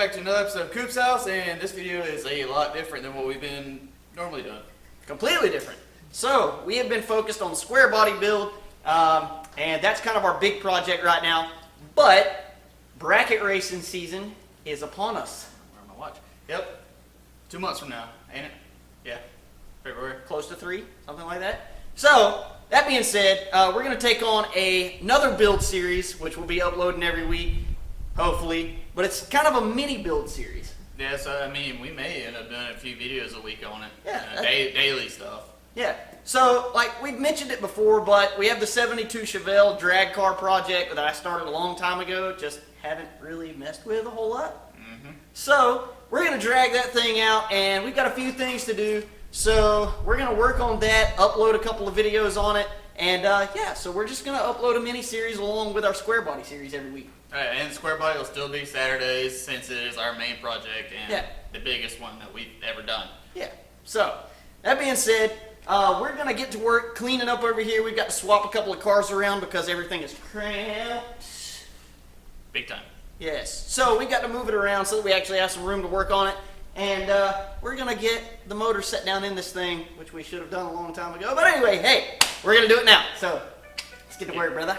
back to another episode of Coop's House, and this video is a lot different than what we've been normally doing. Completely different. So, we have been focused on square body build, and that's kind of our big project right now, but bracket racing season is upon us. Where's my watch? Yep. 2 months from now, ain't it? Yeah. February. Close to 3, something like that. So, that being said, we're going to take on another build series, which we'll be uploading every week, hopefully, but it's kind of a mini build series. Yeah, so I mean, we may end up doing a few videos a week on it. Yeah. Daily stuff. Yeah, so like we've mentioned it before, but we have the 72 Chevelle Drag Car project that I started a long time ago, just haven't really messed with a whole lot. So we're going to drag that thing out, and we've got a few things to do. So we're going to work on that, upload a couple of videos on it, and yeah, so we're just going to upload a mini series along with our square body series every week. Alright, and the square body will still be Saturdays since it is our main project and the biggest one that we've ever done. Yeah, so that being said, we're going to get to work cleaning up over here. We've got to swap a couple of cars around because everything is cramped. Big time. Yes, so we got to move it around so that we actually have some room to work on it. And we're going to get the motor set down in this thing, which we should have done a long time ago. But anyway, hey, we're going to do it now. So let's get to work, brother.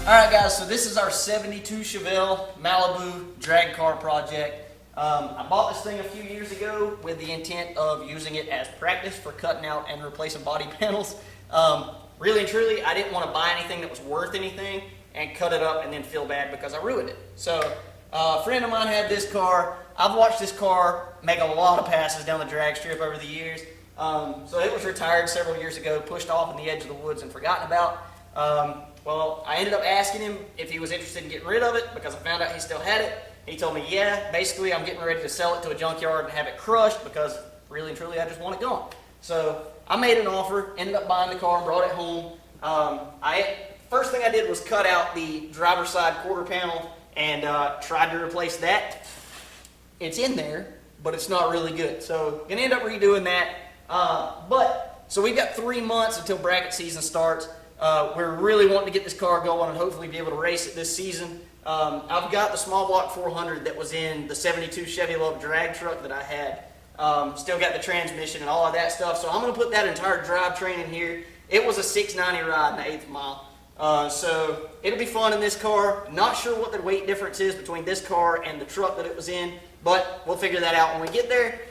Alright guys, so this is our 72 Chevelle Malibu Drag Car project. I bought this thing a few years ago with the intent of using it as practice for cutting out and replacing body panels. Really and truly, I didn't want to buy anything that was worth anything and cut it up and then feel bad because I ruined it. So a friend of mine had this car. I've watched this car make a lot of passes down the drag strip over the years. So it was retired several years ago, pushed off in the edge of the woods and forgotten about. Well, I ended up asking him if he was interested in getting rid of it because I found out he still had it. He told me, yeah, basically I'm getting ready to sell it to a junkyard and have it crushed because really and truly I just want it gone. So I made an offer, ended up buying the car and brought it home. I first thing I did was cut out the driver's side quarter panel and tried to replace that. It's in there, but it's not really good. So gonna end up redoing that. So we've got 3 months until bracket season starts. We're really wanting to get this car going and hopefully be able to race it this season. I've got the small block 400 that was in the 72 Chevelle drag truck that I had. Still got the transmission and all of that stuff. So I'm gonna put that entire drivetrain in here. It was a 690 ride in the 8th mile. So it'll be fun in this car. Not sure what the weight difference is between this car and the truck that it was in, but we'll figure that out when we get there.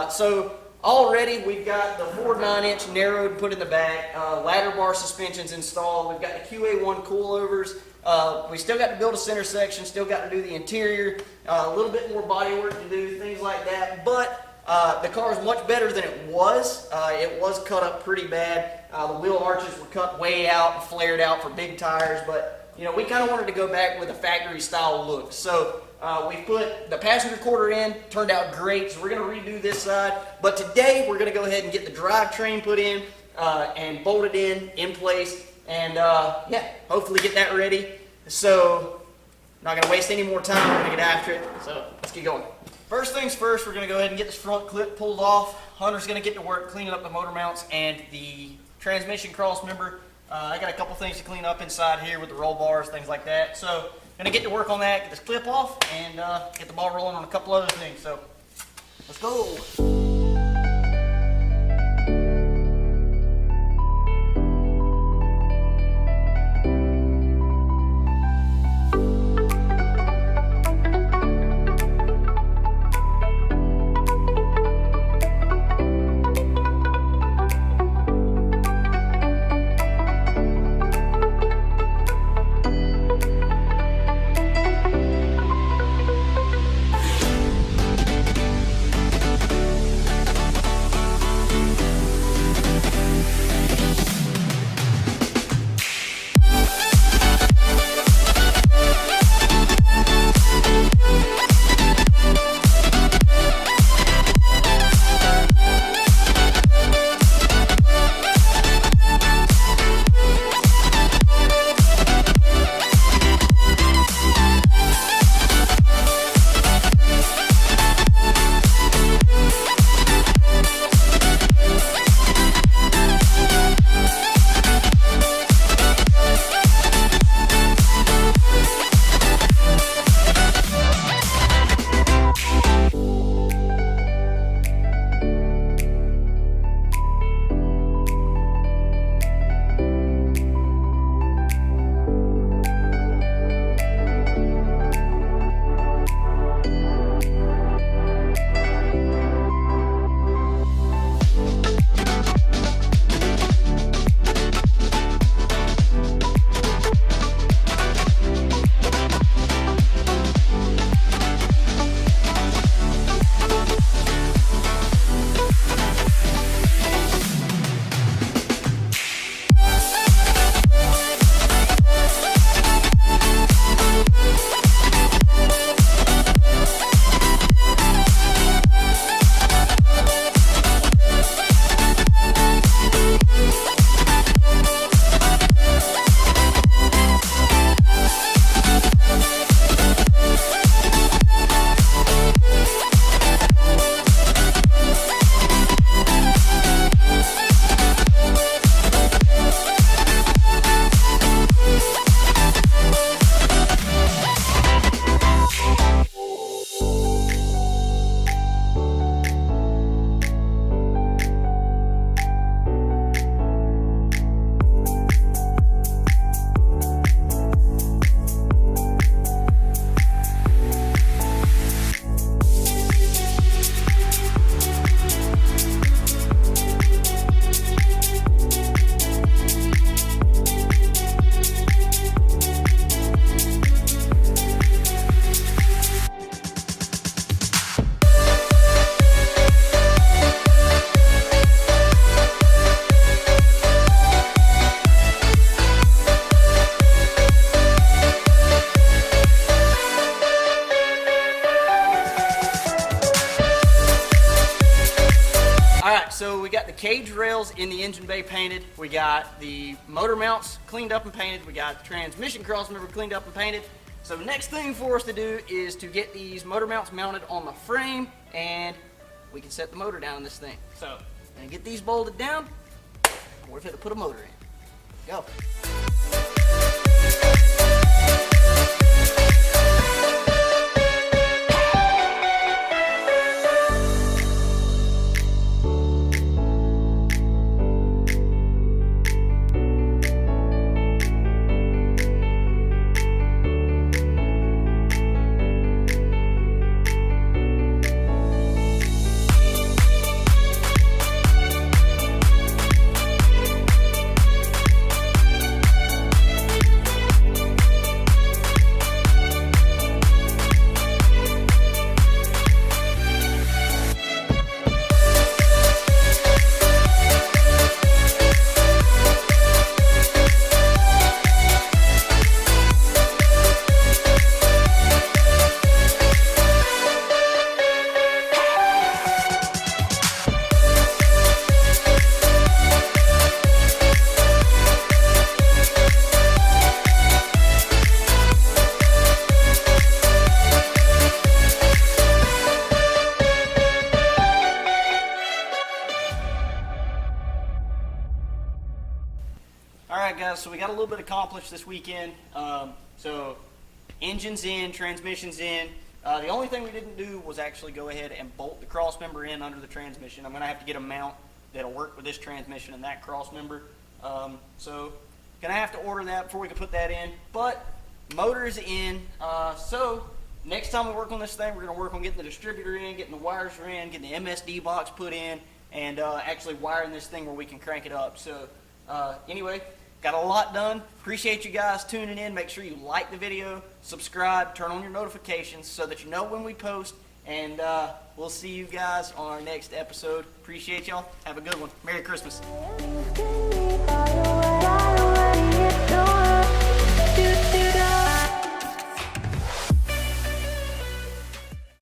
So already we've got the Ford 9-inch narrowed and put in the back, ladder bar suspensions installed. We've got the QA1 coilovers. We still got to build a center section, still got to do the interior, a little bit more body work to do, things like that. But the car is much better than it was. It was cut up pretty bad. The wheel arches were cut way out and flared out for big tires, but you know, we kind of wanted to go back with a factory style look. So we put the passenger quarter in, turned out great, so we're going to redo this side. But today we're going to go ahead and get the drivetrain put in and bolted in place, and yeah, hopefully get that ready. So not going to waste any more time, we're going to get after it. So let's get going. First things first, we're going to go ahead and get this front clip pulled off. Hunter's going to get to work cleaning up the motor mounts and the transmission cross member. I got a couple things to clean up inside here with the roll bars, things like that. So going to get to work on that, get this clip off, and get the ball rolling on a couple other things. So let's go. Alright, so we got the cage rails in the engine bay painted. We got the motor mounts cleaned up and painted. We got the transmission crossmember cleaned up and painted. So the next thing for us to do is to get these motor mounts mounted on the frame, and we can set the motor down in this thing. So, I'm gonna get these bolted down, and we're fit to put a motor in. Go. Alright guys, so we got a little bit accomplished this weekend. So engine's in, transmission's in. The only thing we didn't do was actually go ahead and bolt the cross member in under the transmission. I'm going to have to get a mount that'll work with this transmission and that cross member. So going to have to order that before we can put that in. But motor's in. So next time we work on this thing, we're going to work on getting the distributor in, getting the wires in, getting the MSD box put in, and actually wiring this thing where we can crank it up. So anyway, got a lot done. Appreciate you guys tuning in. Make sure you like the video, subscribe, turn on your notifications so that you know when we post, and we'll see you guys on our next episode. Appreciate y'all. Have a good one. Merry Christmas.